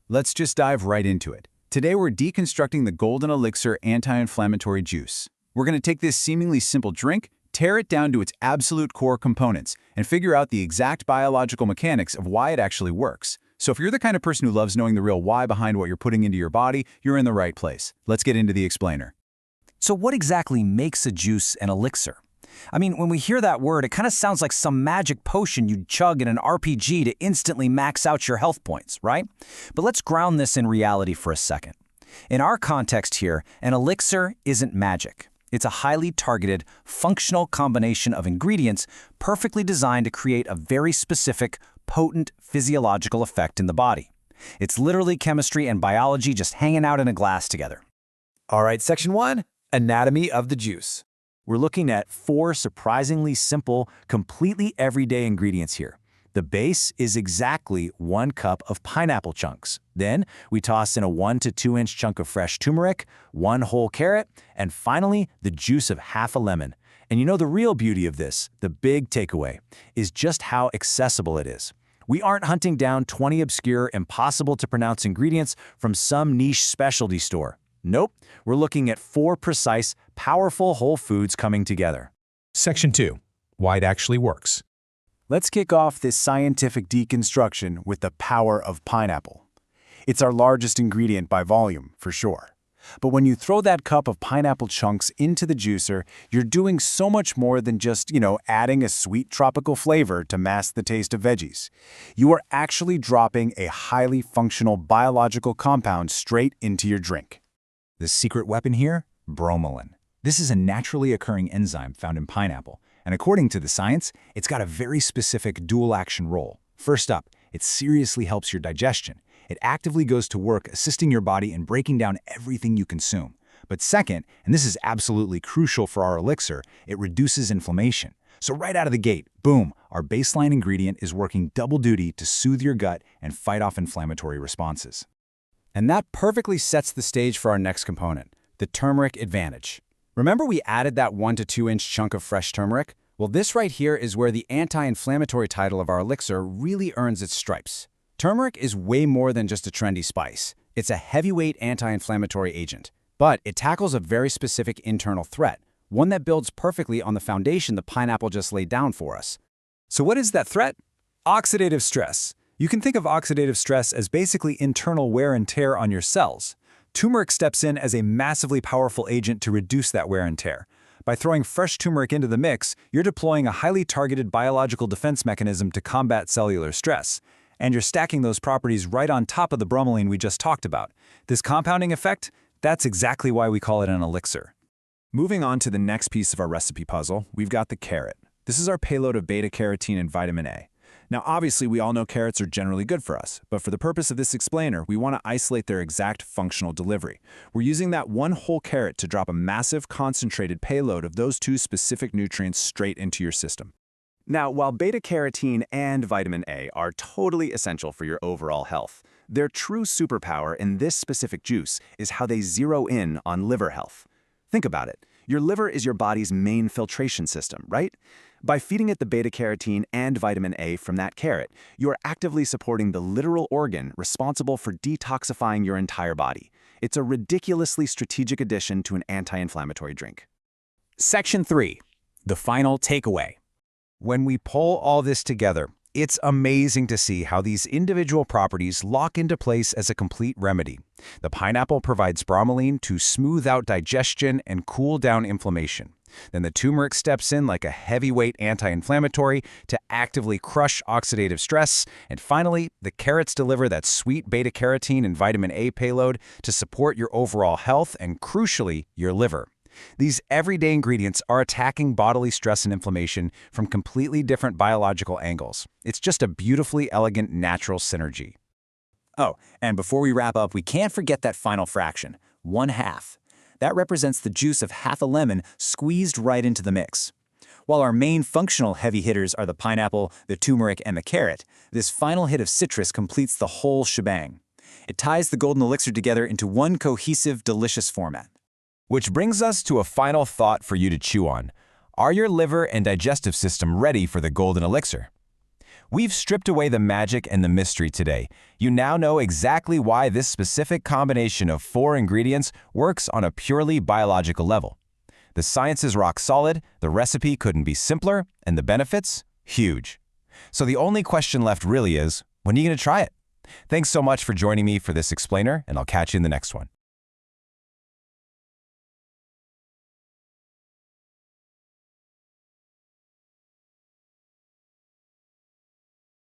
Let's just dive right into it. Today we're deconstructing the Golden Elixir Anti-Inflammatory Juice. We're going to take this seemingly simple drink, tear it down to its absolute core components, and figure out the exact biological mechanics of why it actually works. So if you're the kind of person who loves knowing the real why behind what you're putting into your body, you're in the right place. Let's get into the explainer. So what exactly makes a juice an elixir? I mean, when we hear that word, it kind of sounds like some magic potion you'd chug in an RPG to instantly max out your health points, right? But let's ground this in reality for a second. In our context here, an elixir isn't magic. It's a highly targeted, functional combination of ingredients perfectly designed to create a very specific, potent physiological effect in the body. It's literally chemistry and biology just hanging out in a glass together. All right, Section 1, Anatomy of the Juice. We're looking at 4 surprisingly simple, completely everyday ingredients here. The base is exactly 1 cup of pineapple chunks. Then we toss in a 1 to 2 inch chunk of fresh turmeric, 1 whole carrot, and finally the juice of half a lemon. And you know the real beauty of this, the big takeaway, is just how accessible it is. We aren't hunting down 20 obscure, impossible-to-pronounce ingredients from some niche specialty store. Nope, we're looking at 4 precise, powerful whole foods coming together. Section 2. Why it actually works. Let's kick off this scientific deconstruction with the power of pineapple. It's our largest ingredient by volume, for sure. But when you throw that cup of pineapple chunks into the juicer, you're doing so much more than just, adding a sweet tropical flavor to mask the taste of veggies. You are actually dropping a highly functional biological compound straight into your drink. The secret weapon here? Bromelain. This is a naturally occurring enzyme found in pineapple, and according to the science, it's got a very specific dual-action role. First up, it seriously helps your digestion. It actively goes to work assisting your body in breaking down everything you consume. But second, and this is absolutely crucial for our elixir, it reduces inflammation. So right out of the gate, boom, our baseline ingredient is working double duty to soothe your gut and fight off inflammatory responses. And that perfectly sets the stage for our next component, the turmeric advantage. Remember we added that 1 to 2 inch chunk of fresh turmeric? Well, this right here is where the anti-inflammatory title of our elixir really earns its stripes. Turmeric is way more than just a trendy spice. It's a heavyweight anti-inflammatory agent. But it tackles a very specific internal threat, one that builds perfectly on the foundation the pineapple just laid down for us. So what is that threat? Oxidative stress. You can think of oxidative stress as basically internal wear and tear on your cells. Turmeric steps in as a massively powerful agent to reduce that wear and tear. By throwing fresh turmeric into the mix, you're deploying a highly targeted biological defense mechanism to combat cellular stress. And you're stacking those properties right on top of the bromelain we just talked about. This compounding effect, that's exactly why we call it an elixir. Moving on to the next piece of our recipe puzzle, we've got the carrot. This is our payload of beta-carotene and vitamin A. Now, obviously, we all know carrots are generally good for us, but for the purpose of this explainer, we want to isolate their exact functional delivery. We're using that 1 whole carrot to drop a massive concentrated payload of those 2 specific nutrients straight into your system. Now, while beta-carotene and vitamin A are totally essential for your overall health, their true superpower in this specific juice is how they zero in on liver health. Think about it. Your liver is your body's main filtration system, right? By feeding it the beta-carotene and vitamin A from that carrot, you are actively supporting the literal organ responsible for detoxifying your entire body. It's a ridiculously strategic addition to an anti-inflammatory drink. Section 3. The final takeaway. When we pull all this together, it's amazing to see how these individual properties lock into place as a complete remedy. The pineapple provides bromelain to smooth out digestion and cool down inflammation. Then the turmeric steps in like a heavyweight anti-inflammatory to actively crush oxidative stress. And finally, the carrots deliver that sweet beta-carotene and vitamin A payload to support your overall health and, crucially, your liver. These everyday ingredients are attacking bodily stress and inflammation from completely different biological angles. It's just a beautifully elegant natural synergy. Oh, and before we wrap up, we can't forget that final fraction, 1/2. That represents the juice of half a lemon squeezed right into the mix. While our main functional heavy hitters are the pineapple, the turmeric, and the carrot, this final hit of citrus completes the whole shebang. It ties the Golden Elixir together into one cohesive, delicious format. Which brings us to a final thought for you to chew on. Are your liver and digestive system ready for the Golden Elixir? We've stripped away the magic and the mystery today. You now know exactly why this specific combination of 4 ingredients works on a purely biological level. The science is rock solid, the recipe couldn't be simpler, and the benefits? Huge. So the only question left really is, when are you going to try it? Thanks so much for joining me for this explainer, and I'll catch you in the next one.